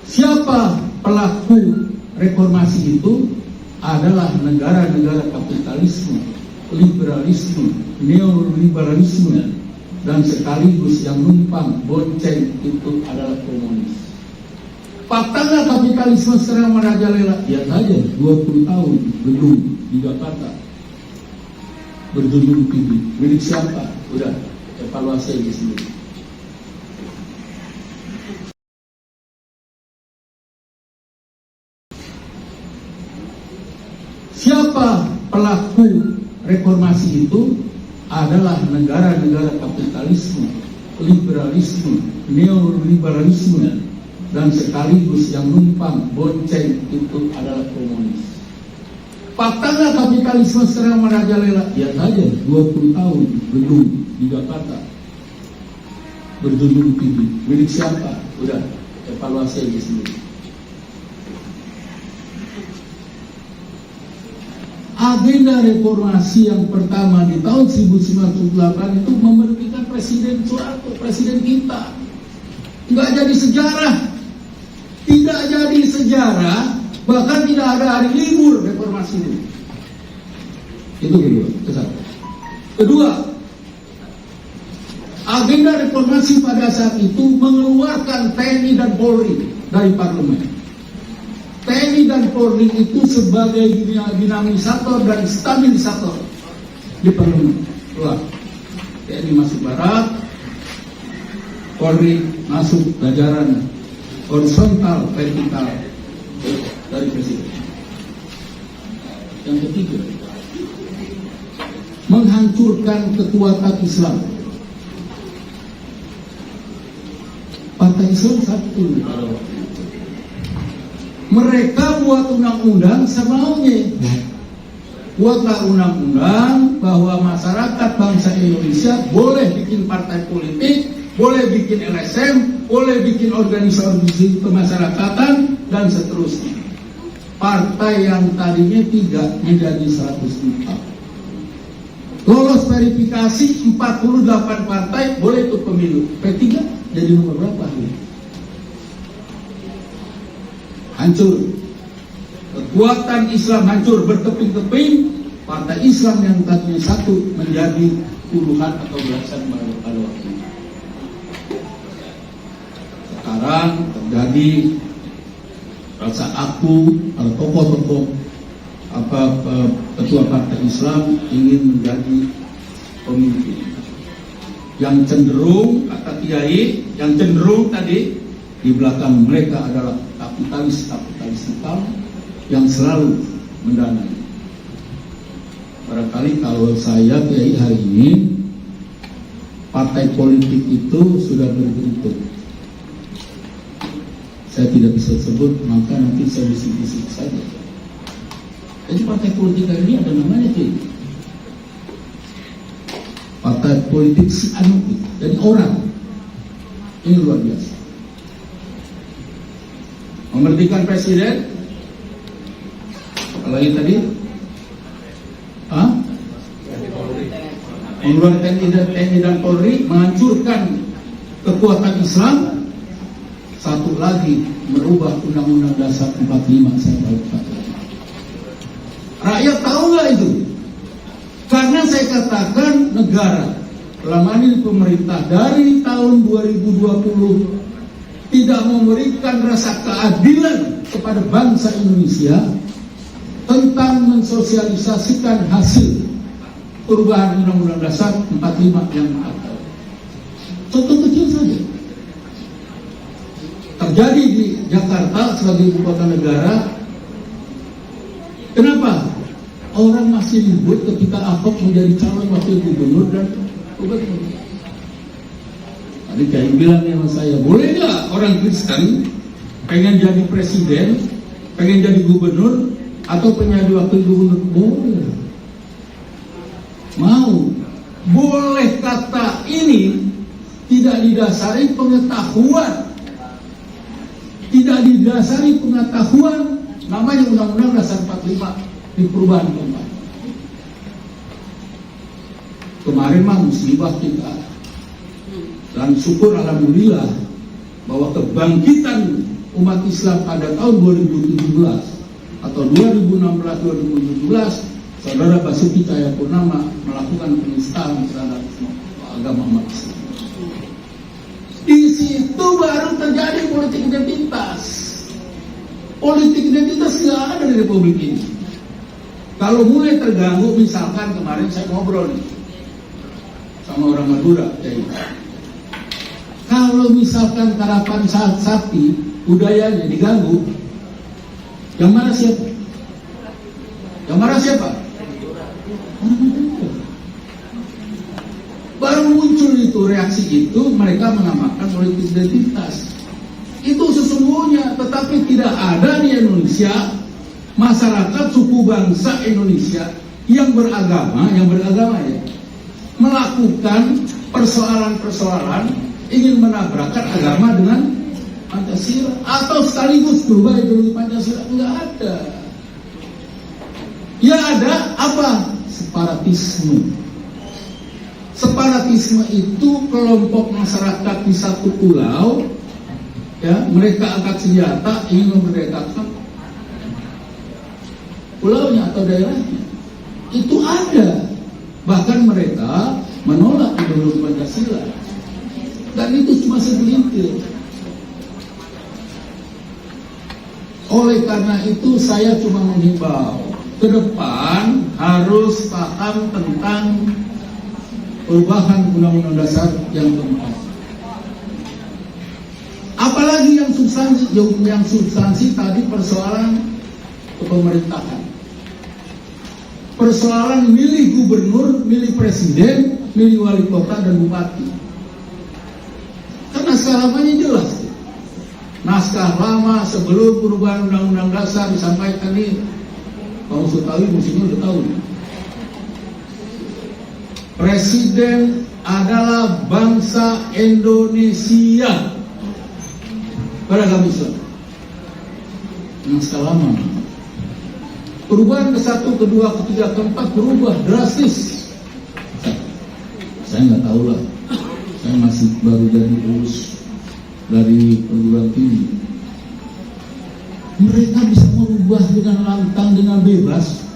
Siapa pelaku reformasi itu? Adalah negara-negara kapitalisme, liberalisme, neoliberalisme, dan sekaligus yang numpang bonceng itu adalah komunis. Faktanya kapitalisme sekarang merajalela. Lihat saja 20 tahun gedung di Jakarta berjudul PB. Milik siapa? Udah evaluasi aja sendiri. Siapa pelaku reformasi itu? Adalah negara-negara kapitalisme, liberalisme, neoliberalisme, dan sekaligus yang numpang bonceng itu adalah komunis. Faktanya kapitalisme sekarang merajalela. Lihat saja 20 tahun gedung di Jakarta berjudul PB. Milik siapa? Udah evaluasi aja sendiri. Agenda reformasi yang pertama di tahun 1998 itu memberhentikan Presiden Soeharto, presiden kita. Nggak jadi sejarah, tidak jadi sejarah, bahkan tidak ada hari libur reformasi ini. Itu kedua. Kedua, agenda reformasi pada saat itu mengeluarkan TNI dan Polri dari parlemen. TNI dan Polri itu sebagai dinamisator dan stabilisator di parlemen. TNI masuk barat, Polri masuk jajaran horizontal vertikal dari presiden. Yang ketiga, menghancurkan kekuatan Islam. Partai Islam satu. Mereka buat undang-undang semaunya. Buatlah undang-undang bahwa masyarakat bangsa Indonesia boleh bikin partai politik, boleh bikin LSM, boleh bikin organisasi kemasyarakatan, dan seterusnya. Partai yang tadinya 3 menjadi 104. Lolos verifikasi 48 partai boleh ikut pemilu. P3 jadi nomor berapa? Hancur. Kekuatan Islam hancur berkeping-keping. Partai Islam yang tadinya 1 menjadi puluhan atau belasan pada waktu itu. Sekarang terjadi rasa aku atau tokoh-tokoh ketua partai Islam ingin menjadi pemimpin. Yang cenderung, kata Kiai, yang cenderung tadi di belakang mereka adalah kapitalis hitam yang selalu mendanai. Barangkali kalau saya Kiai hari ini, partai politik itu sudah berbentuk. Saya tidak bisa sebut, maka nanti saya bisik-bisik saja. Jadi partai politik hari ini ada namanya tuh. Partai politik si anu, jadi orang. Ini luar biasa. Memberhentikan presiden, kalau yang tadi, mengeluarkan TNI dan Polri, menghancurkan kekuatan Islam. Satu lagi, merubah Undang-Undang Dasar 45. Saya baru katakan. Rakyat tahu nggak itu? Karena saya katakan negara, selama ini pemerintah dari tahun 2020 tidak memberikan rasa keadilan kepada bangsa Indonesia tentang mensosialisasikan hasil perubahan Undang-Undang Dasar 45 yang ada. Contoh kecil saja. Terjadi di Jakarta sebagai ibu kota negara. Kenapa? Orang masih ribut ketika Ahok menjadi calon wakil gubernur dan gubernur. Tadi kayak bilang sama saya, boleh nggak orang Kristen pengen jadi presiden, pengen jadi gubernur, atau pengen jadi wakil gubernur? Boleh. Mau. Boleh kata ini tidak didasari pengetahuan. Tidak didasari pengetahuan, namanya Undang-Undang Dasar 45 di perubahan keempat. Kemarin mah musibah kita. Dan syukur alhamdulillah bahwa kebangkitan umat Islam pada tahun 2017 atau 2016-2017, Saudara Basuki Cahayapurnama melakukan penistaan terhadap agama umat Islam. Di situ baru terjadi politik identitas. Politik identitas nggak ada di Republik ini. Kalau mulai terganggu, misalkan kemarin saya ngobrol nih sama orang Madura, kalau misalkan karapan sapi budayanya diganggu, yang mana siapa? Yang marah siapa? Baru muncul itu reaksi itu, mereka menamakan politik identitas. Itu sesungguhnya, tetapi tidak ada di Indonesia masyarakat suku bangsa Indonesia yang beragama ya, melakukan persoalan-persoalan ingin menabrakkan agama dengan Pancasila atau sekaligus berubah ideologi Pancasila. Enggak ada. Ya ada apa? Separatisme. Separatisme itu kelompok masyarakat di satu pulau, ya, mereka angkat senjata ingin memerdekakan pulaunya atau daerahnya. Itu ada. Bahkan mereka menolak ideologi Pancasila. Dan itu cuma segelintir. Oleh karena itu saya cuma menghimbau, ke depan harus paham tentang perubahan Undang-Undang Dasar yang keempat. Apalagi yang substansi tadi persoalan kepemerintahan. Persoalan milih gubernur, milih presiden, milih wali kota dan bupati. Karena sekarang jelas. Naskah lama sebelum perubahan Undang-Undang Dasar disampaikan ini, Pak Sutawi musimnya udah tahu. Presiden adalah bangsa Indonesia beragama Islam. Naskah lama. Perubahan ke-1, ke-2, ke-3, ke-4 berubah drastis. Saya nggak tahu lah. Saya masih baru jadi lulus dari perguruan tinggi. Mereka bisa merubah dengan lantang, dengan bebas.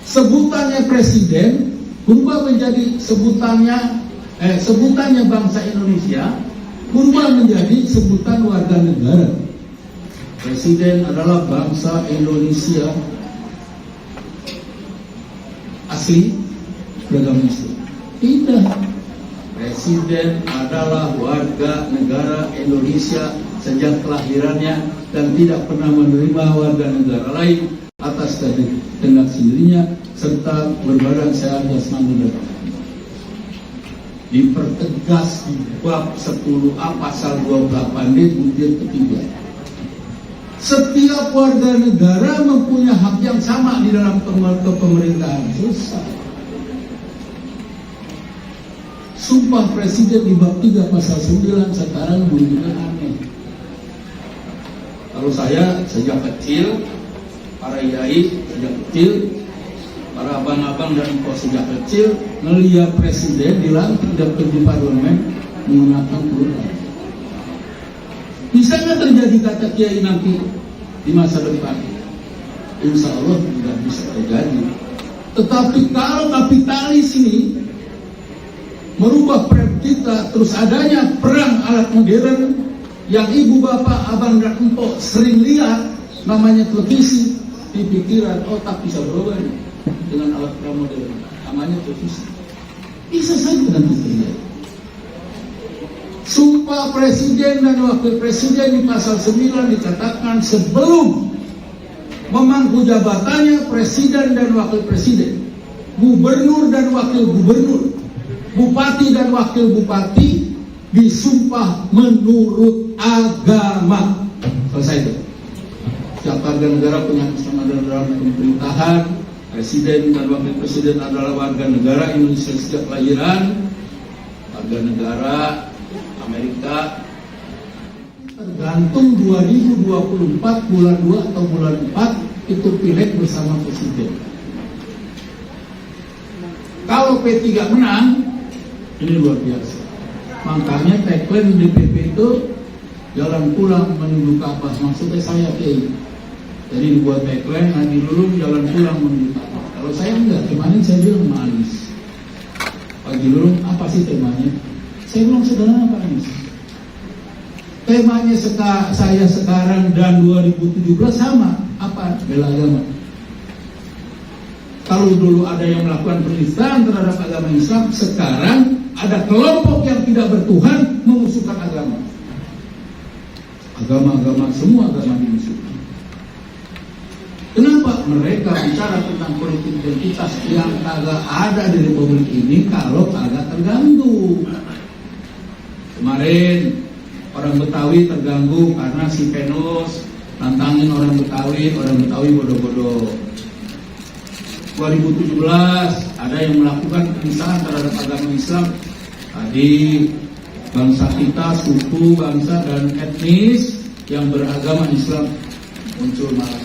Sebutannya presiden berubah menjadi sebutannya bangsa Indonesia berubah menjadi sebutan warga negara. Presiden adalah bangsa Indonesia asli beragama Islam. Tidak. Presiden adalah warga negara Indonesia sejak kelahirannya dan tidak pernah menerima warga negara lain atas kehendak sendirinya serta berbadan sehat jasmani dan rohani. Dipertegas di bab 10A pasal 28D butir ketiga. Setiap warga negara mempunyai hak yang sama di dalam kepemerintahan. Selesai. Sumpah Presiden di bab 3 pasal 9 sekarang menunjukkan aneh. Kalau saya sejak kecil, para yai sejak kecil, para abang-abang dan empok sejak kecil melihat Presiden dilantik dapur di parlemen menggunakan Quran. Bisa nggak terjadi kata kiai nanti di masa depan? Insya Allah tidak bisa terjadi. Tetapi kalau kapitalis ini merubah peran kita, terus adanya perang alat modern yang ibu bapak, abang dan empok sering lihat, namanya televisi, di pikiran otak bisa berubah dengan alat perang modern, namanya televisi. Bisa saja nanti terjadi. Sumpah Presiden dan Wakil Presiden di pasal 9 dikatakan sebelum memangku jabatannya Presiden dan Wakil Presiden, Gubernur dan Wakil Gubernur, Bupati dan Wakil Bupati disumpah menurut agama. Selesai itu. Setiap warga negara punya keselamatan dalam pemerintahan. Presiden dan Wakil Presiden adalah warga negara Indonesia sejak kelahiran. Warga negara Amerika. Tergantung 2024 bulan 2 atau bulan 4 itu pileg bersama Presiden. Kalau P3 menang, ini luar biasa. Makanya tagline DPP itu jalan pulang menuju Ka'bah. Maksudnya saya Kiai. Jadi dibuat tagline, Haji Lulung jalan pulang menuju Ka'bah. Kalau saya enggak, kemarin saya bilang manis. Haji Lulung, apa sih temanya? Saya bilang sederhana Pak Anies. Temanya saya sekarang dan 2017 sama. Apa? Bela agama. Kalau dulu ada yang melakukan penistaan terhadap agama Islam, sekarang ada kelompok yang tidak bertuhan memusuhkan agama. Agama-agama, semua agama dimusuhkan. Kenapa? Mereka bicara tentang politik identitas yang kagak ada di Republik ini kalau kagak terganggu. Kemarin orang Betawi terganggu karena si Venus nantangin orang Betawi bodoh-bodoh. 2017 ada yang melakukan penistaan terhadap agama Islam. Tadi bangsa kita, suku, bangsa dan etnis yang beragama Islam muncul marah.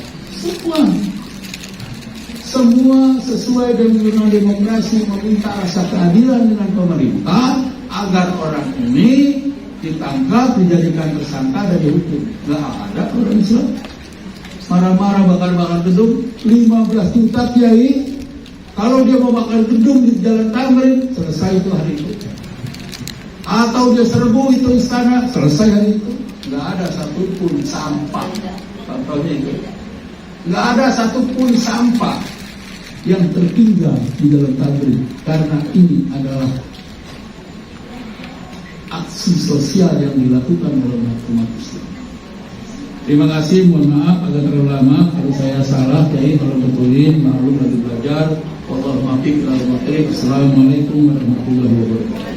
Semua sesuai dengan demokrasi, meminta rasa keadilan dengan pemerintah agar orang ini ditangkap, dijadikan tersangka dan dihukum. Gak ada orang Islam marah-marah bakar-bakar gedung 15 juta Kiai. Kalau dia mau bakar gedung di Jalan Tamrin, selesai itu hari itu. Atau dia serbu itu istana, selesai hari itu. Gak ada satupun sampah. Contohnya itu, gak ada satupun sampah yang tertinggal di Jalan Tamrin, karena ini adalah aksi sosial yang dilakukan oleh umat Islam. Terima kasih, mohon maaf agak terlalu lama kalau saya salah, Kiai kalau betulin, maklum lagi belajar. Wallahualam. Assalamualaikum warahmatullahi wabarakatuh.